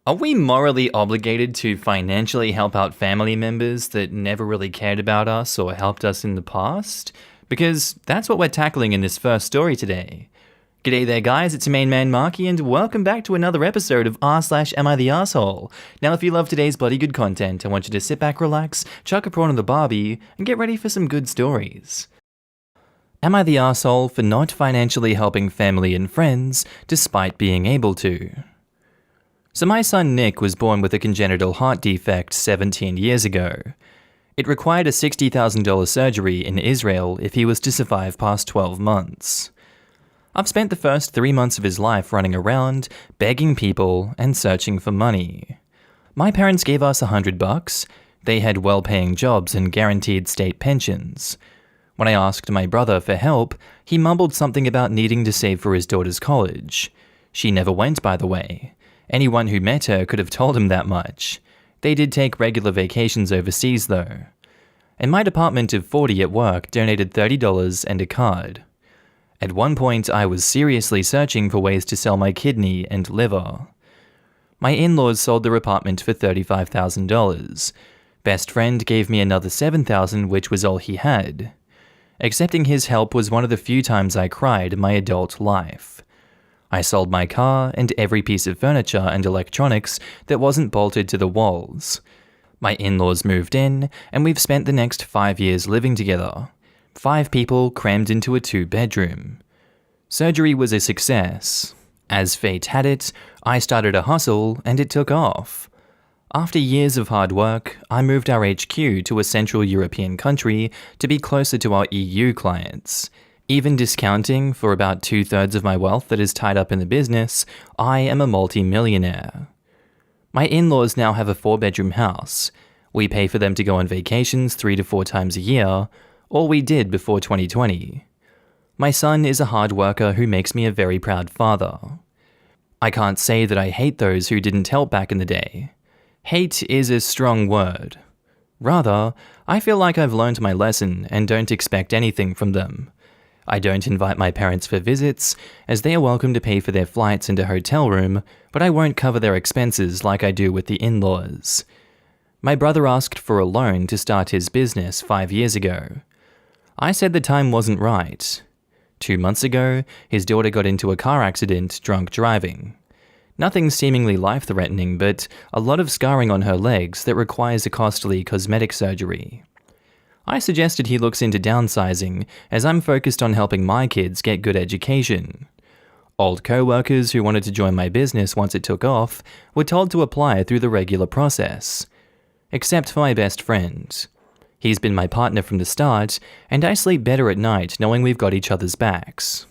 Are we morally obligated to financially help out family members that never really cared about us or helped us in the past? Because that's what we're tackling in this first story today. G'day there guys, it's your main man Marky and welcome back to another episode of r/Am I the Arsehole? Now if you love today's bloody good content, I want you to sit back, relax, chuck a prawn on the barbie, and get ready for some good stories. Am I the arsehole for not financially helping family and friends despite being able to? So my son Nick was born with a congenital heart defect 17 years ago. It required a $60,000 surgery in Israel if he was to survive past 12 months. I've spent the first 3 months of his life running around, begging people, and searching for money. My parents gave us $100. They had well-paying jobs and guaranteed state pensions. When I asked my brother for help, he mumbled something about needing to save for his daughter's college. She never went, by the way. Anyone who met her could have told him that much. They did take regular vacations overseas, though. And my department of 40 at work donated $30 and a card. At one point, I was seriously searching for ways to sell my kidney and liver. My in-laws sold their apartment for $35,000. Best friend gave me another $7,000, which was all he had. Accepting his help was one of the few times I cried in my adult life. I sold my car and every piece of furniture and electronics that wasn't bolted to the walls. My in-laws moved in, and we've spent the next 5 years living together. 5 people crammed into a 2-bedroom. Surgery was a success. As fate had it, I started a hustle and it took off. After years of hard work, I moved our HQ to a Central European country to be closer to our EU clients. Even discounting for about 2/3 of my wealth that is tied up in the business, I am a multi-millionaire. My in-laws now have a 4-bedroom house. We pay for them to go on vacations 3 to 4 times a year, or we did before 2020. My son is a hard worker who makes me a very proud father. I can't say that I hate those who didn't help back in the day. Hate is a strong word. Rather, I feel like I've learned my lesson and don't expect anything from them. I don't invite my parents for visits, as they are welcome to pay for their flights and a hotel room, but I won't cover their expenses like I do with the in-laws. My brother asked for a loan to start his business 5 years ago. I said the time wasn't right. 2 months ago, his daughter got into a car accident drunk driving. Nothing seemingly life-threatening, but a lot of scarring on her legs that requires a costly cosmetic surgery. I suggested he looks into downsizing, as I'm focused on helping my kids get good education. Old co-workers who wanted to join my business once it took off were told to apply through the regular process. Except for my best friend. He's been my partner from the start, and I sleep better at night knowing we've got each other's backs.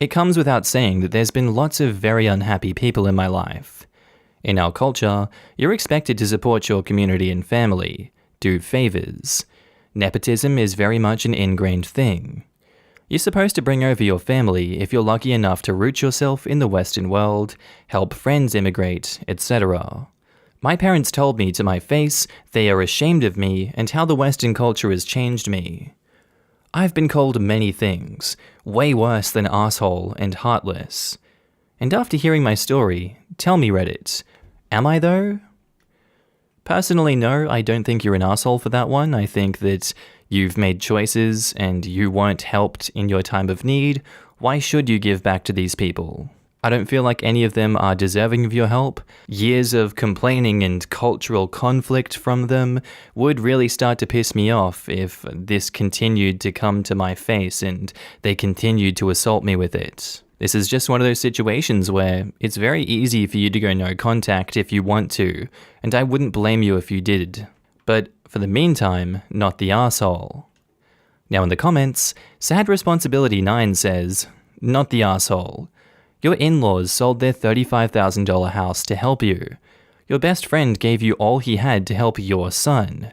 It comes without saying that there's been lots of very unhappy people in my life. In our culture, you're expected to support your community and family, do favors. Nepotism is very much an ingrained thing. You're supposed to bring over your family if you're lucky enough to root yourself in the Western world, help friends immigrate, etc. My parents told me to my face they are ashamed of me and how the Western culture has changed me. I've been called many things, way worse than arsehole and heartless. And after hearing my story, tell me Reddit, am I though? Personally, no, I don't think you're an arsehole for that one. I think that you've made choices and you weren't helped in your time of need. Why should you give back to these people? I don't feel like any of them are deserving of your help. Years of complaining and cultural conflict from them would really start to piss me off if this continued to come to my face and they continued to assault me with it. This is just one of those situations where it's very easy for you to go no contact if you want to, and I wouldn't blame you if you did. But for the meantime, not the arsehole. Now in the comments, Sad Responsibility 9 says, not the arsehole. Your in-laws sold their $35,000 house to help you. Your best friend gave you all he had to help your son.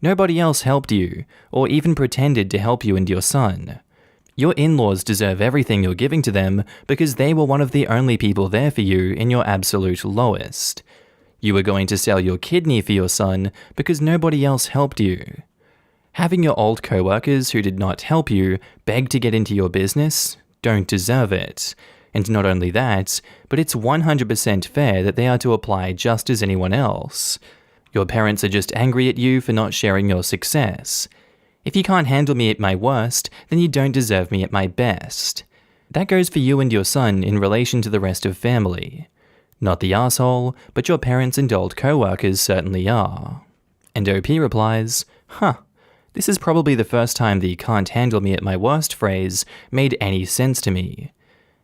Nobody else helped you, or even pretended to help you and your son. Your in-laws deserve everything you're giving to them because they were one of the only people there for you in your absolute lowest. You were going to sell your kidney for your son because nobody else helped you. Having your old co-workers who did not help you beg to get into your business don't deserve it. And not only that, but it's 100% fair that they are to apply just as anyone else. Your parents are just angry at you for not sharing your success. If you can't handle me at my worst, then you don't deserve me at my best. That goes for you and your son in relation to the rest of family. Not the asshole, but your parents and old co-workers certainly are. And OP replies, this is probably the first time the "can't handle me at my worst" phrase made any sense to me.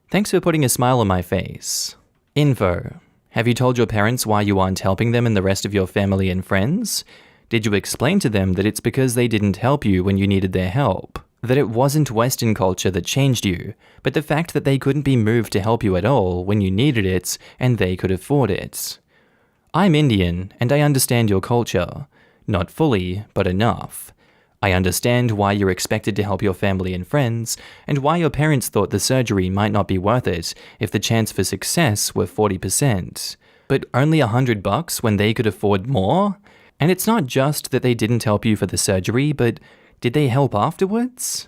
Thanks for putting a smile on my face. Info. Have you told your parents why you aren't helping them and the rest of your family and friends? Did you explain to them that it's because they didn't help you when you needed their help? That it wasn't Western culture that changed you, but the fact that they couldn't be moved to help you at all when you needed it and they could afford it? I'm Indian, and I understand your culture. Not fully, but enough. I understand why you're expected to help your family and friends, and why your parents thought the surgery might not be worth it if the chance for success were 40%. But only $100 when they could afford more? And it's not just that they didn't help you for the surgery, but did they help afterwards?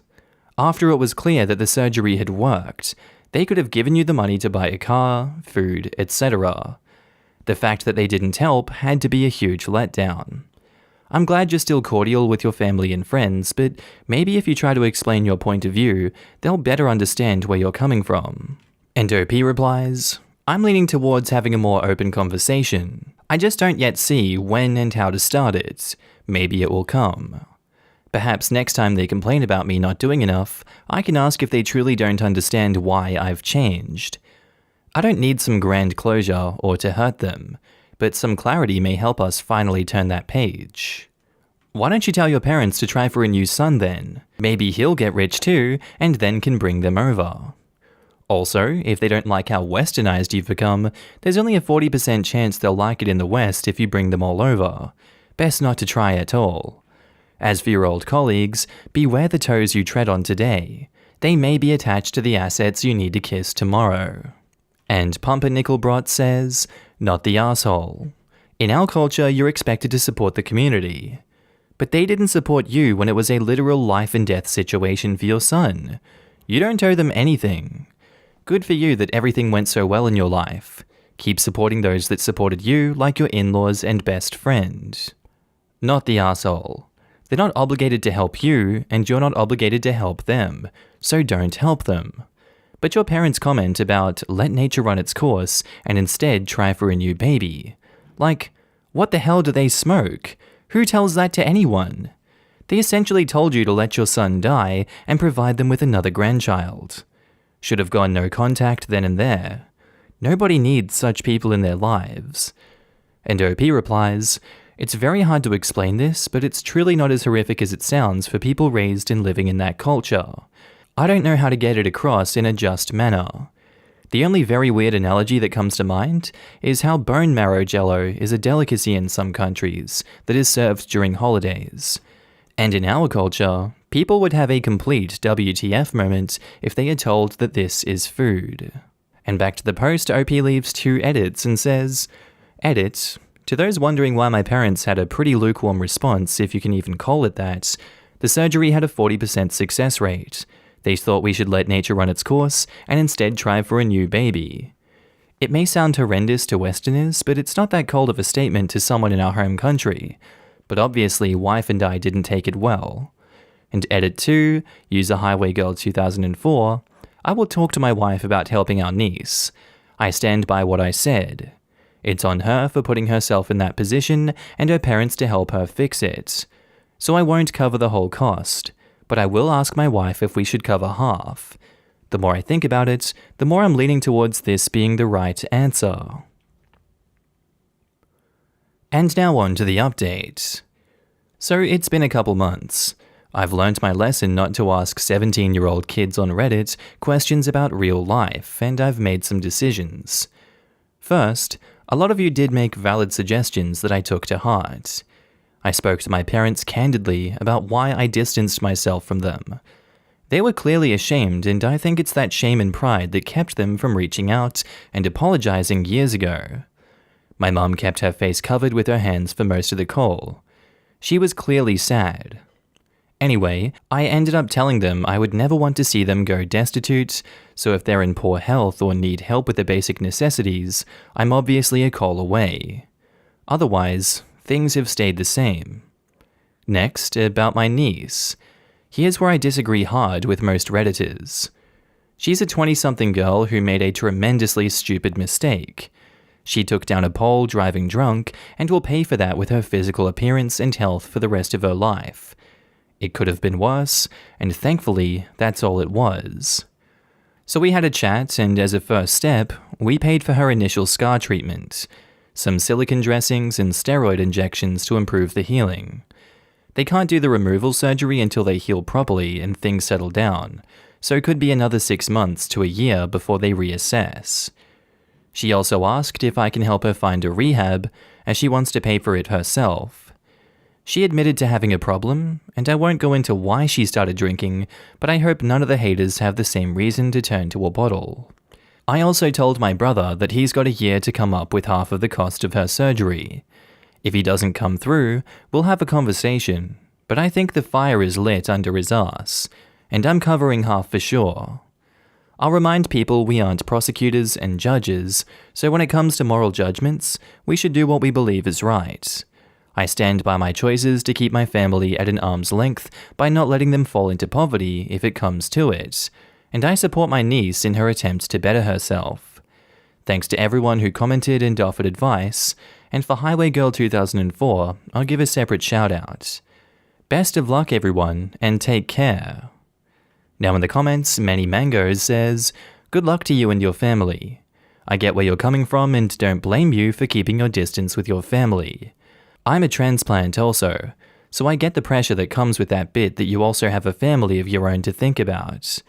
After it was clear that the surgery had worked, they could have given you the money to buy a car, food, etc. The fact that they didn't help had to be a huge letdown. I'm glad you're still cordial with your family and friends, but maybe if you try to explain your point of view, they'll better understand where you're coming from. And OP replies, I'm leaning towards having a more open conversation. I just don't yet see when and how to start it. Maybe it will come. Perhaps next time they complain about me not doing enough, I can ask if they truly don't understand why I've changed. I don't need some grand closure or to hurt them, but some clarity may help us finally turn that page. Why don't you tell your parents to try for a new son then? Maybe he'll get rich too, and then can bring them over. Also, if they don't like how westernized you've become, there's only a 40% chance they'll like it in the West if you bring them all over. Best not to try at all. As for your old colleagues, beware the toes you tread on today. They may be attached to the assets you need to kiss tomorrow. And Pumpernickelbrot says, not the asshole. In our culture, you're expected to support the community. But they didn't support you when it was a literal life and death situation for your son. You don't owe them anything. Good for you that everything went so well in your life. Keep supporting those that supported you, like your in-laws and best friend. Not the asshole. They're not obligated to help you, and you're not obligated to help them, so don't help them. But your parents' comment about let nature run its course and instead try for a new baby. Like, what the hell do they smoke? Who tells that to anyone? They essentially told you to let your son die and provide them with another grandchild. Should have gone no contact then and there. Nobody needs such people in their lives. And OP replies, it's very hard to explain this, but it's truly not as horrific as it sounds for people raised and living in that culture. I don't know how to get it across in a just manner. The only very weird analogy that comes to mind is how bone marrow jello is a delicacy in some countries that is served during holidays. And in our culture, people would have a complete WTF moment if they are told that this is food. And back to the post, OP leaves 2 edits and says, Edit. To those wondering why my parents had a pretty lukewarm response, if you can even call it that, the surgery had a 40% success rate. They thought we should let nature run its course and instead try for a new baby. It may sound horrendous to Westerners, but it's not that cold of a statement to someone in our home country. But obviously, wife and I didn't take it well. And edit 2, user Highway Girl 2004, I will talk to my wife about helping our niece. I stand by what I said. It's on her for putting herself in that position and her parents to help her fix it. So I won't cover the whole cost, but I will ask my wife if we should cover half. The more I think about it, the more I'm leaning towards this being the right answer. And now on to the update. So it's been a couple months. I've learnt my lesson not to ask 17-year-old kids on Reddit questions about real life, and I've made some decisions. First, a lot of you did make valid suggestions that I took to heart. I spoke to my parents candidly about why I distanced myself from them. They were clearly ashamed, and I think it's that shame and pride that kept them from reaching out and apologizing years ago. My mum kept her face covered with her hands for most of the call. She was clearly sad. Anyway, I ended up telling them I would never want to see them go destitute, so if they're in poor health or need help with the basic necessities, I'm obviously a call away. Otherwise, things have stayed the same. Next, about my niece. Here's where I disagree hard with most Redditors. She's a 20-something girl who made a tremendously stupid mistake. She took down a pole driving drunk and will pay for that with her physical appearance and health for the rest of her life. It could have been worse, and thankfully, that's all it was. So we had a chat, and as a first step, we paid for her initial scar treatment, some silicone dressings and steroid injections to improve the healing. They can't do the removal surgery until they heal properly and things settle down, so it could be another 6 months to a year before they reassess. She also asked if I can help her find a rehab, as she wants to pay for it herself. She admitted to having a problem, and I won't go into why she started drinking, but I hope none of the haters have the same reason to turn to a bottle. I also told my brother that he's got a year to come up with half of the cost of her surgery. If he doesn't come through, we'll have a conversation, but I think the fire is lit under his ass, and I'm covering half for sure. I'll remind people we aren't prosecutors and judges, so when it comes to moral judgments, we should do what we believe is right. I stand by my choices to keep my family at an arm's length by not letting them fall into poverty if it comes to it, and I support my niece in her attempt to better herself. Thanks to everyone who commented and offered advice, and for Highway Girl 2004, I'll give a separate shout out. Best of luck everyone, and take care. Now in the comments, Manny Mangoes says, good luck to you and your family. I get where you're coming from and don't blame you for keeping your distance with your family. I'm a transplant also, so I get the pressure that comes with that bit that you also have a family of your own to think about.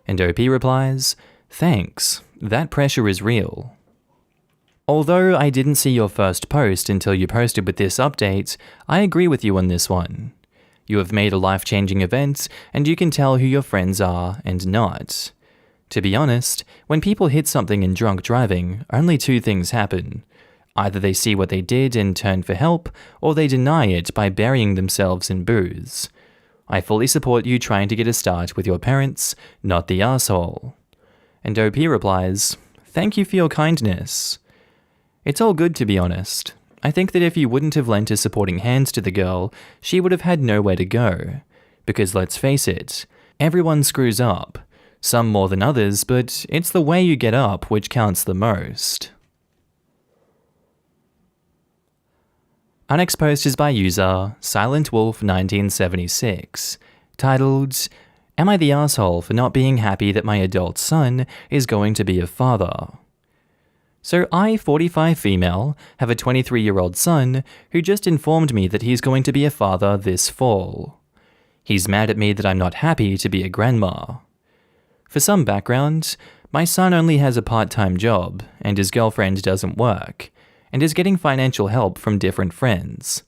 And OP replies, thanks, that pressure is real. Although I didn't see your first post until you posted with this update, I agree with you on this one. You have made a life-changing event, and you can tell who your friends are and not. To be honest, when people hit something in drunk driving, only 2 things happen. Either they see what they did and turn for help, or they deny it by burying themselves in booze. I fully support you trying to get a start with your parents, not the asshole. And OP replies, thank you for your kindness. It's all good to be honest. I think that if you wouldn't have lent a supporting hand to the girl, she would have had nowhere to go. Because let's face it, everyone screws up. Some more than others, but it's the way you get up which counts the most. Our next post is by user SilentWolf1976, titled, Am I the asshole for not being happy that my adult son is going to be a father? So I, 45 female, have a 23-year-old son who just informed me that he's going to be a father this fall. He's mad at me that I'm not happy to be a grandma. For some background, my son only has a part-time job and his girlfriend doesn't work, and is getting financial help from different friends.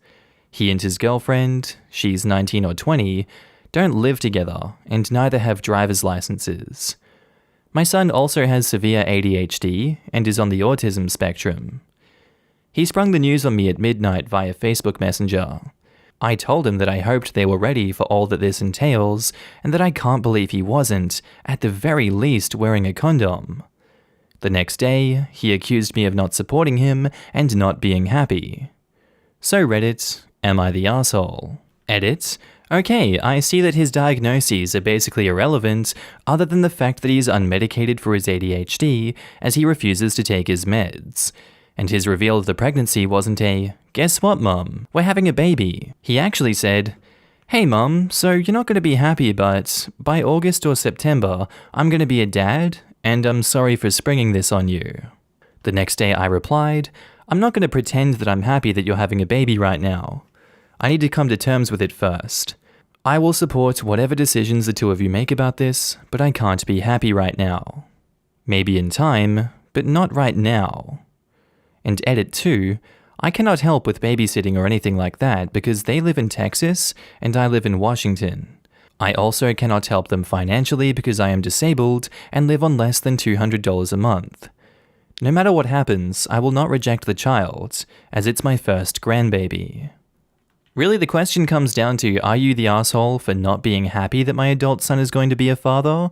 He and his girlfriend, she's 19 or 20, don't live together and neither have driver's licenses. My son also has severe ADHD and is on the autism spectrum. He sprung the news on me at midnight via Facebook Messenger. I told him that I hoped they were ready for all that this entails and that I can't believe he wasn't, at the very least, wearing a condom. The next day, he accused me of not supporting him and not being happy. So Reddit, am I the asshole? Edit, okay, I see that his diagnoses are basically irrelevant other than the fact that he's unmedicated for his ADHD as he refuses to take his meds. And his reveal of the pregnancy wasn't a, guess what mum, we're having a baby. He actually said, hey mum, so you're not going to be happy but by August or September, I'm going to be a dad? And I'm sorry for springing this on you. The next day I replied, I'm not going to pretend that I'm happy that you're having a baby right now. I need to come to terms with it first. I will support whatever decisions the two of you make about this, but I can't be happy right now. Maybe in time, but not right now. And edit 2, I cannot help with babysitting or anything like that because they live in Texas and I live in Washington. I also cannot help them financially because I am disabled and live on less than $200 a month. No matter what happens, I will not reject the child, as it's my first grandbaby. Really, the question comes down to, are you the asshole for not being happy that my adult son is going to be a father?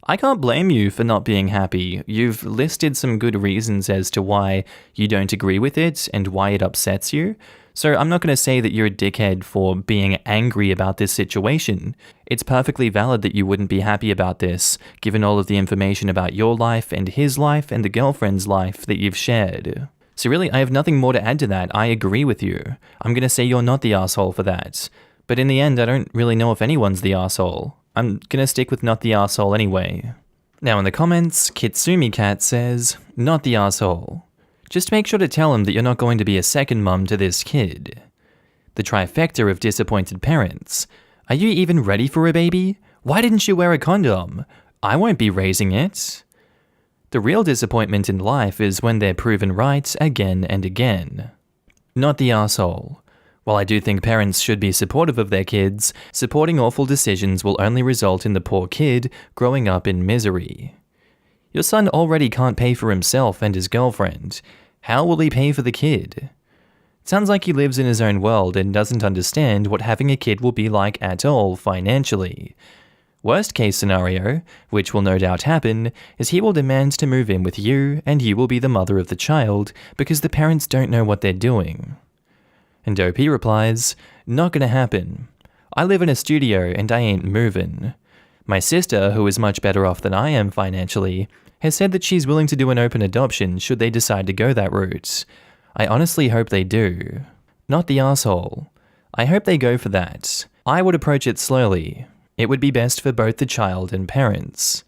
I can't blame you for not being happy. You've listed some good reasons as to why you don't agree with it and why it upsets you. So I'm not going to say that you're a dickhead for being angry about this situation. It's perfectly valid that you wouldn't be happy about this, given all of the information about your life and his life and the girlfriend's life that you've shared. So really, I have nothing more to add to that. I agree with you. I'm going to say you're not the asshole for that. But in the end, I don't really know if anyone's the asshole. I'm gonna stick with not the asshole anyway. Now in the comments, Kitsumi Cat says, not the asshole. Just make sure to tell him that you're not going to be a second mum to this kid. The trifecta of disappointed parents. Are you even ready for a baby? Why didn't you wear a condom? I won't be raising it. The real disappointment in life is when they're proven right again and again. Not the asshole. While I do think parents should be supportive of their kids, supporting awful decisions will only result in the poor kid growing up in misery. Your son already can't pay for himself and his girlfriend. How will he pay for the kid? It sounds like he lives in his own world and doesn't understand what having a kid will be like at all financially. Worst case scenario, which will no doubt happen, is he will demand to move in with you and you will be the mother of the child because the parents don't know what they're doing. And OP replies, not gonna happen. I live in a studio and I ain't moving. My sister, who is much better off than I am financially, has said that she's willing to do an open adoption should they decide to go that route. I honestly hope they do. Not the asshole. I hope they go for that. I would approach it slowly. It would be best for both the child and parents.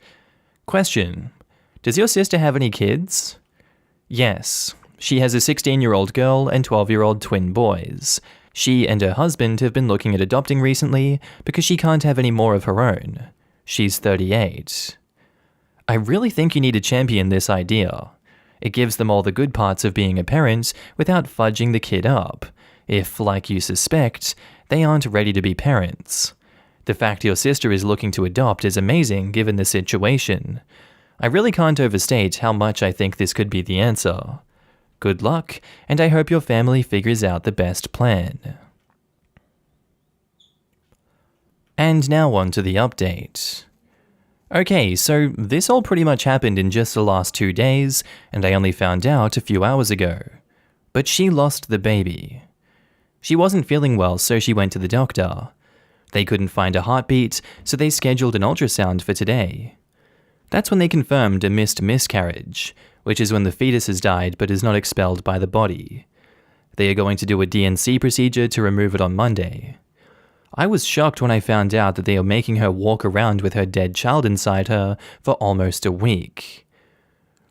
Question. Does your sister have any kids? Yes. She has a 16-year-old girl and 12-year-old twin boys. She and her husband have been looking at adopting recently because she can't have any more of her own. She's 38. I really think you need to champion this idea. It gives them all the good parts of being a parent without fudging the kid up, if, like you suspect, they aren't ready to be parents. The fact your sister is looking to adopt is amazing given the situation. I really can't overstate how much I think this could be the answer. Good luck, and I hope your family figures out the best plan. And now on to the update. Okay, so this all pretty much happened in just the last 2 days, and I only found out a few hours ago. But she lost the baby. She wasn't feeling well, so she went to the doctor. They couldn't find a heartbeat, so they scheduled an ultrasound for today. That's when they confirmed a missed miscarriage, which is when the fetus has died but is not expelled by the body. They are going to do a DNC procedure to remove it on Monday. I was shocked when I found out that they are making her walk around with her dead child inside her for almost a week.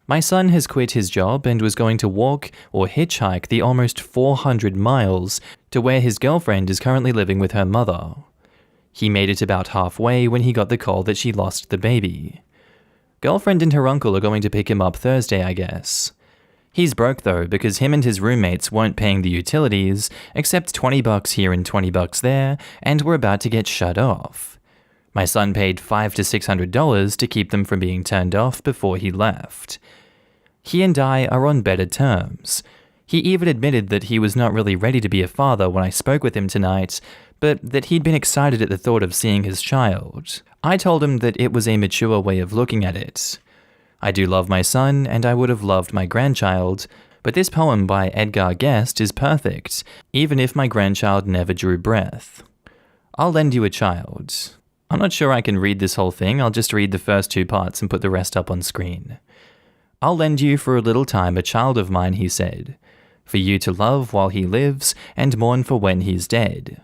My son has quit his job and was going to walk or hitchhike the almost 400 miles to where his girlfriend is currently living with her mother. He made it about halfway when he got the call that she lost the baby. Girlfriend and her uncle are going to pick him up Thursday, I guess. He's broke though, because him and his roommates weren't paying the utilities, except $20 here and $20 there, and were about to get shut off. My son paid $500 to $600 to keep them from being turned off before he left. He and I are on better terms. He even admitted that he was not really ready to be a father when I spoke with him tonight, but that he'd been excited at the thought of seeing his child. I told him that it was a mature way of looking at it. I do love my son, and I would have loved my grandchild, but this poem by Edgar Guest is perfect, even if my grandchild never drew breath. I'll lend you a child. I'm not sure I can read this whole thing, I'll just read the first 2 parts and put the rest up on screen. I'll lend you for a little time a child of mine, he said, for you to love while he lives and mourn for when he's dead.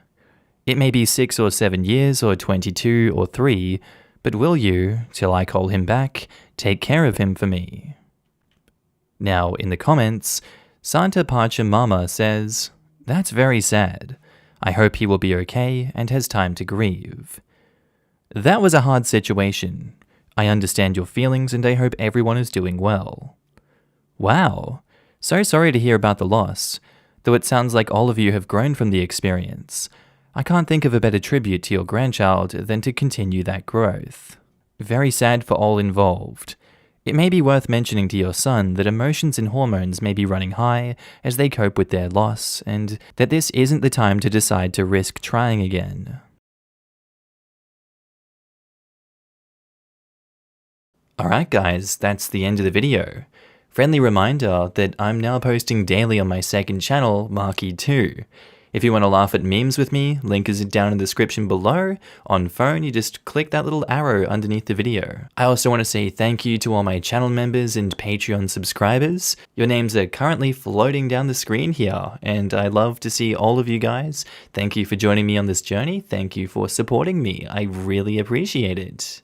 It may be 6 or 7 years or 22 or 3, but will you, till I call him back, take care of him for me? Now, in the comments, Santa Pacha Mama says, that's very sad. I hope he will be okay and has time to grieve. That was a hard situation. I understand your feelings and I hope everyone is doing well. Wow, so sorry to hear about the loss, though it sounds like all of you have grown from the experience. I can't think of a better tribute to your grandchild than to continue that growth. Very sad for all involved. It may be worth mentioning to your son that emotions and hormones may be running high as they cope with their loss, and that this isn't the time to decide to risk trying again. Alright guys, that's the end of the video. Friendly reminder that I'm now posting daily on my second channel, Marky2. If you want to laugh at memes with me, link is down in the description below. On phone, you just click that little arrow underneath the video. I also want to say thank you to all my channel members and Patreon subscribers. Your names are currently floating down the screen here, and I love to see all of you guys. Thank you for joining me on this journey. Thank you for supporting me. I really appreciate it.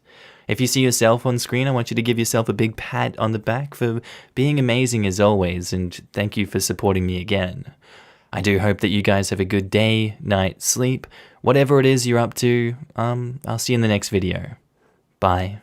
If you see yourself on screen, I want you to give yourself a big pat on the back for being amazing as always, and thank you for supporting me again. I do hope that you guys have a good day, night, sleep, whatever it is you're up to. I'll see you in the next video. Bye.